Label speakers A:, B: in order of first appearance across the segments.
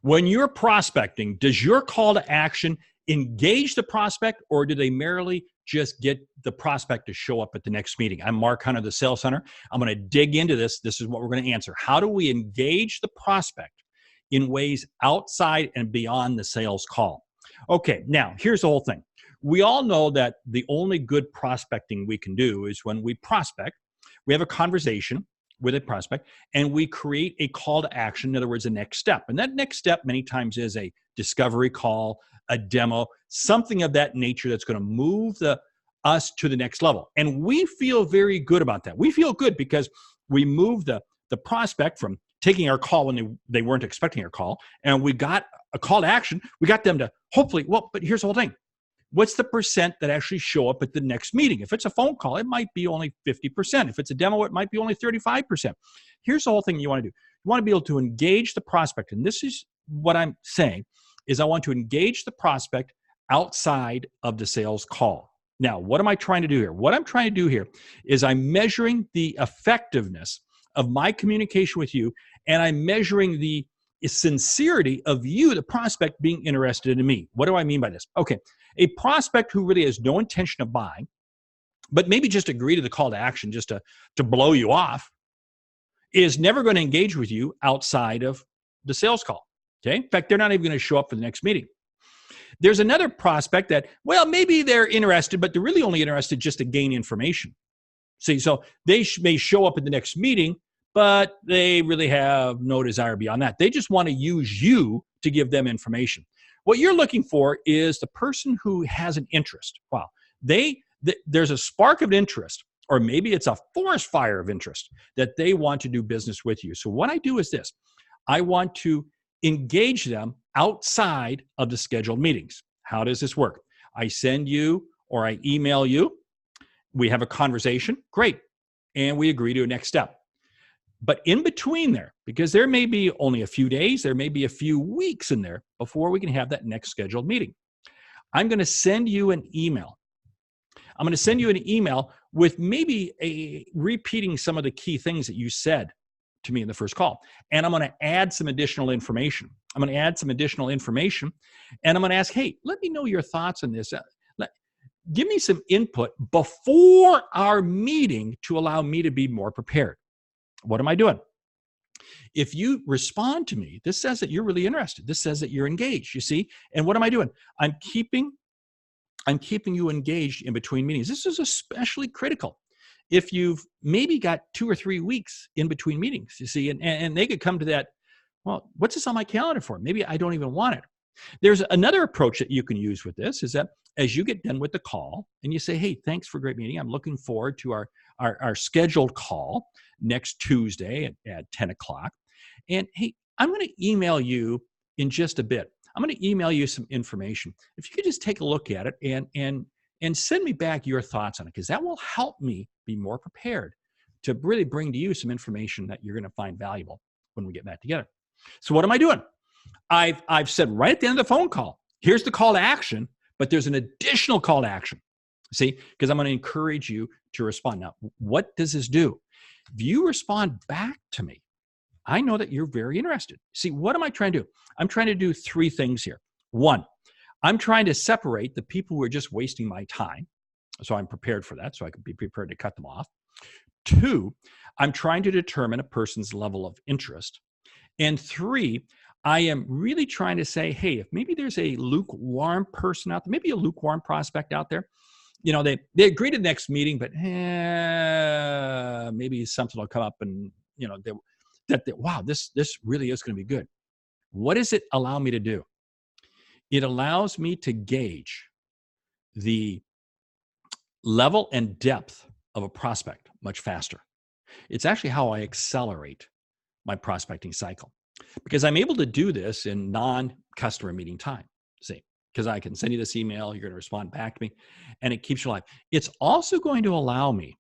A: When you're prospecting, does your call to action engage the prospect, or do they merely just get the prospect to show up at the next meeting? I'm Mark Hunter, the Sales Hunter. I'm going to dig into this. This is what we're going to answer. How do we engage the prospect in ways outside and beyond the sales call? Okay, now here's the whole thing. We all know that the only good prospecting we can do is when we prospect, we have a conversation with a prospect, and we create a call to action. In other words, a next step. And that next step many times is a discovery call, a demo, something of that nature that's going to move us to the next level. And we feel very good about that. We feel good because we move the prospect from taking our call when they weren't expecting our call, and we got a call to action. We got them to hopefully, but here's the whole thing. What's the percent that actually show up at the next meeting? If it's a phone call, it might be only 50%. If it's a demo, it might be only 35%. Here's the whole thing you want to do. You want to be able to engage the prospect. And this is what I'm saying, is I want to engage the prospect outside of the sales call. Now, what am I trying to do here? What I'm trying to do here is I'm measuring the effectiveness of my communication with you, and I'm measuring the sincerity of you, the prospect, being interested in me. What do I mean by this? Okay, a prospect who really has no intention of buying, but maybe just agree to the call to action just to blow you off, is never going to engage with you outside of the sales call. Okay, in fact, they're not even going to show up for the next meeting. There's another prospect that, well, maybe they're interested, but they're really only interested just to gain information. See, so they may show up at the next meeting, but they really have no desire beyond that. They just want to use you to give them information. What you're looking for is the person who has an interest. Wow. There's a spark of interest, or maybe it's a forest fire of interest that they want to do business with you. So what I do is this. I want to engage them outside of the scheduled meetings. How does this work? I send you or I email you. We have a conversation. Great. And we agree to a next step. But in between there, because there may be only a few days, there may be a few weeks in there before we can have that next scheduled meeting, I'm going to send you an email. I'm going to send you an email with maybe repeating some of the key things that you said to me in the first call. And I'm going to add some additional information. I'm going to add some additional information, and I'm going to ask, hey, let me know your thoughts on this. Give me some input before our meeting to allow me to be more prepared. What am I doing? If you respond to me, this says that you're really interested. This says that you're engaged, you see? And what am I doing? I'm keeping you engaged in between meetings. This is especially critical if you've maybe got 2 or 3 weeks in between meetings, you see, and they could come to that, well, what's this on my calendar for? Maybe I don't even want it. There's another approach that you can use with this, is that as you get done with the call and you say, hey, thanks for a great meeting. I'm looking forward to our scheduled call next Tuesday at 10 o'clock. And hey, I'm going to email you in just a bit. I'm going to email you some information. If you could just take a look at it and send me back your thoughts on it, because that will help me be more prepared to really bring to you some information that you're going to find valuable when we get back together. So what am I doing? I've said right at the end of the phone call, here's the call to action, but there's an additional call to action. See, because I'm going to encourage you to respond. Now, what does this do? If you respond back to me, I know that you're very interested. See, what am I trying to do? I'm trying to do 3 things here. 1, I'm trying to separate the people who are just wasting my time. So I'm prepared for that, so I can be prepared to cut them off. 2, I'm trying to determine a person's level of interest. And 3, I am really trying to say, hey, if maybe there's a lukewarm person out there, maybe a lukewarm prospect out there, you know, they agree to the next meeting, but maybe something will come up and, you know, wow, this really is going to be good. What does it allow me to do? It allows me to gauge the level and depth of a prospect much faster. It's actually how I accelerate my prospecting cycle, because I'm able to do this in non-customer meeting time. See, because I can send you this email, you're going to respond back to me, and it keeps you alive. It's also going to allow me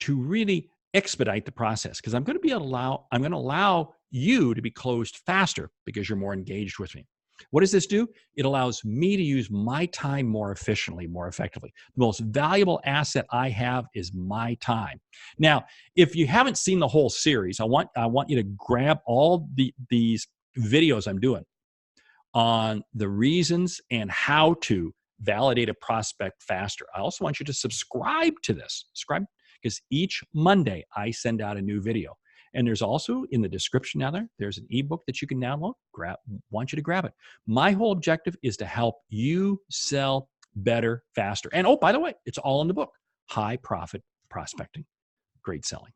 A: to really expedite the process, because I'm going to allow you to be closed faster because you're more engaged with me. What does this do? It allows me to use my time more efficiently, more effectively. The most valuable asset I have is my time. Now, if you haven't seen the whole series, I want you to grab all these videos I'm doing. on the reasons and how to validate a prospect faster. I also want you to subscribe to this. Subscribe, because each Monday I send out a new video. And there's also in the description now there's an ebook that you can download. Want you to grab it. My whole objective is to help you sell better, faster. And oh, by the way, it's all in the book. High profit prospecting. Great selling.